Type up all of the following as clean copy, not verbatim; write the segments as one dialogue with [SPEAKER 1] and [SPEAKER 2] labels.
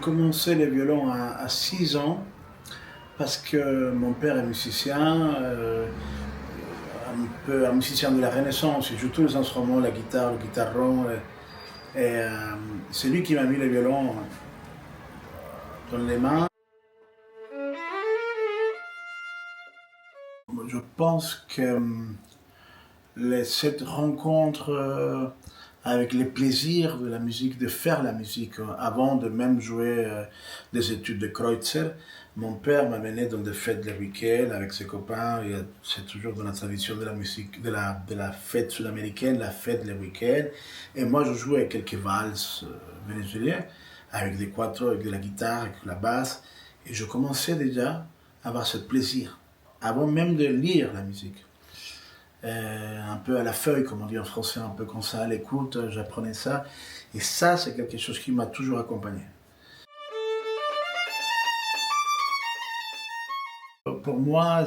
[SPEAKER 1] commencé le violon à 6 ans parce que mon père est musicien, un musicien de la Renaissance. Il joue tous les instruments, la guitare, le guitarron. C'est lui qui m'a mis le violon dans les mains. Je pense que cette rencontre avec les plaisirs de la musique, de faire la musique, avant de même jouer des études de Kreutzer, mon père m'amenait dans des fêtes le week-end avec ses copains. C'est toujours dans la tradition de la musique, de la fête sud-américaine, la fête le week-end. Et moi, je jouais quelques valses vénézuéliens avec des quattros, avec de la guitare, avec la basse. Et je commençais déjà à avoir ce plaisir, avant même de lire la musique. Un peu à la feuille, comme on dit en français, un peu comme ça, à l'écoute, j'apprenais ça. Et ça, c'est quelque chose qui m'a toujours accompagné. Pour moi,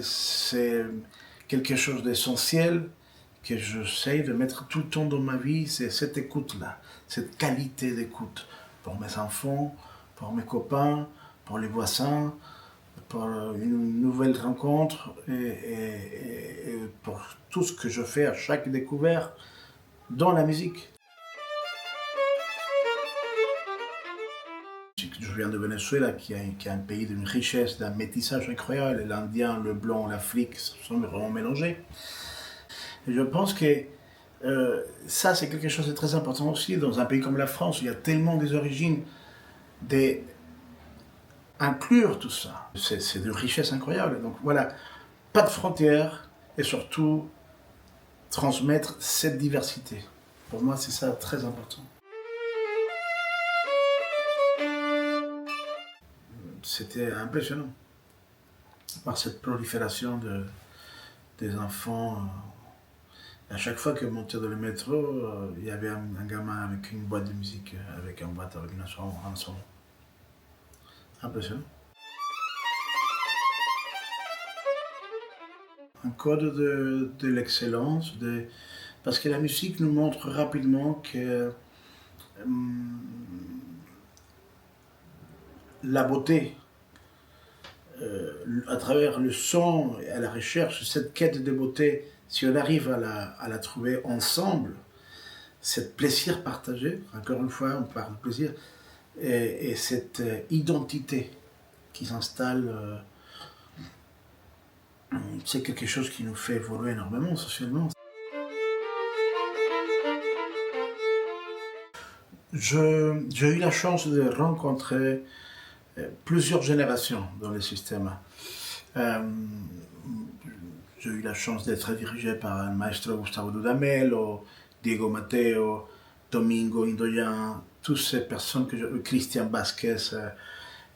[SPEAKER 1] c'est quelque chose d'essentiel que j'essaie de mettre tout le temps dans ma vie, c'est cette écoute-là, cette qualité d'écoute pour mes enfants, pour mes copains, pour les voisins, pour une nouvelle rencontre et pour tout ce que je fais à chaque découverte dans la musique. Je viens de Venezuela, qui est un pays d'une richesse, d'un métissage incroyable. L'Indien, le blanc, l'Afrique sont vraiment mélangés. Et je pense que ça, c'est quelque chose de très important aussi dans un pays comme la France, où il y a tellement des origines, inclure tout ça. C'est d'une richesse incroyable. Donc voilà, pas de frontières et surtout transmettre cette diversité. Pour moi, c'est ça très important. C'était impressionnant par cette prolifération des enfants. À chaque fois que je montais dans le métro, il y avait un gamin avec une boîte de musique, avec un instrument. Impressionnant. Un code de l'excellence, parce que la musique nous montre rapidement que la beauté, à travers le son et à la recherche, cette quête de beauté, si on arrive à la trouver ensemble, cet plaisir partagé, encore une fois, on parle de plaisir, et cette identité qui s'installe, c'est quelque chose qui nous fait évoluer énormément socialement. J'ai eu la chance de rencontrer plusieurs générations dans le système. J'ai eu la chance d'être dirigé par un maestro Gustavo Dudamel, Diego Mateo, Domingo Indoyan, toutes ces personnes Christian Vasquez,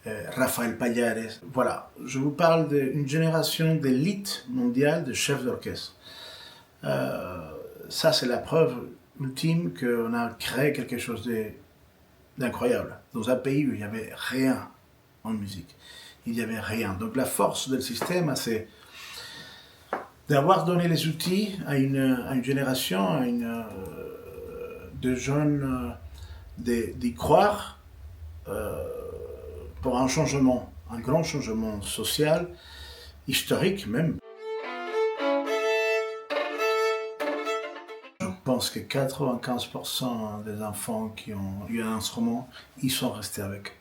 [SPEAKER 1] Rafael Pallares. Voilà, je vous parle d'une génération d'élite mondiale de chefs d'orchestre. Ça, c'est la preuve ultime qu'on a créé quelque chose d'incroyable dans un pays où il n'y avait rien en musique. Il n'y avait rien. Donc la force du système, c'est d'avoir donné les outils à une génération, de jeunes, d'y croire pour un changement, un grand changement social, historique même. Je pense que 95% des enfants qui ont eu un instrument, ils sont restés avec.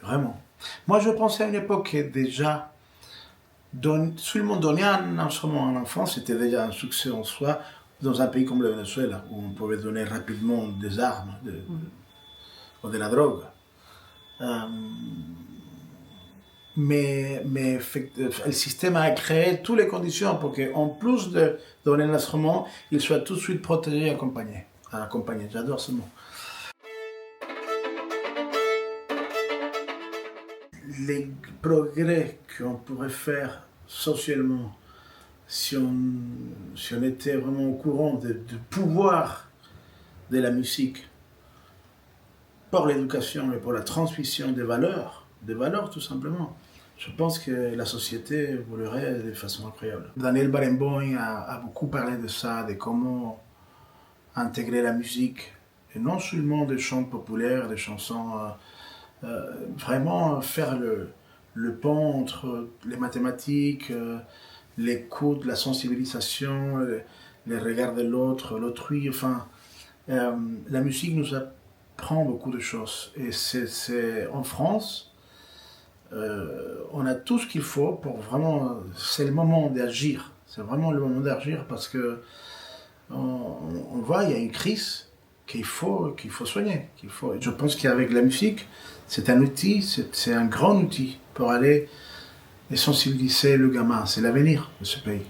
[SPEAKER 1] Vraiment. Moi, je pensais à une époque que déjà, seulement donner un instrument à un enfant, c'était déjà un succès en soi dans un pays comme le Venezuela, où on pouvait donner rapidement des armes ou de la drogue. Mais le système a créé toutes les conditions pour qu'en plus de donner l'instrument, il soit tout de suite protégé et accompagné. J'adore ce mot. Les progrès qu'on pourrait faire socialement si on était vraiment au courant du pouvoir de la musique pour l'éducation et pour la transmission des valeurs tout simplement. Je pense que la société évoluerait de façon incroyable. Daniel Barenboim a beaucoup parlé de ça, de comment intégrer la musique, et non seulement des chants populaires, des chansons vraiment faire le pont entre les mathématiques, l'écoute, la sensibilisation, les regards de l'autre, l'autrui, enfin, la musique nous apprend beaucoup de choses. Et en France, on a tout ce qu'il faut pour vraiment. C'est le moment d'agir. C'est vraiment le moment d'agir parce que on voit il y a une crise qu'il faut soigner. Je pense qu'avec la musique, c'est un outil, c'est un grand outil pour aller et sensibiliser le gamin. C'est l'avenir de ce pays.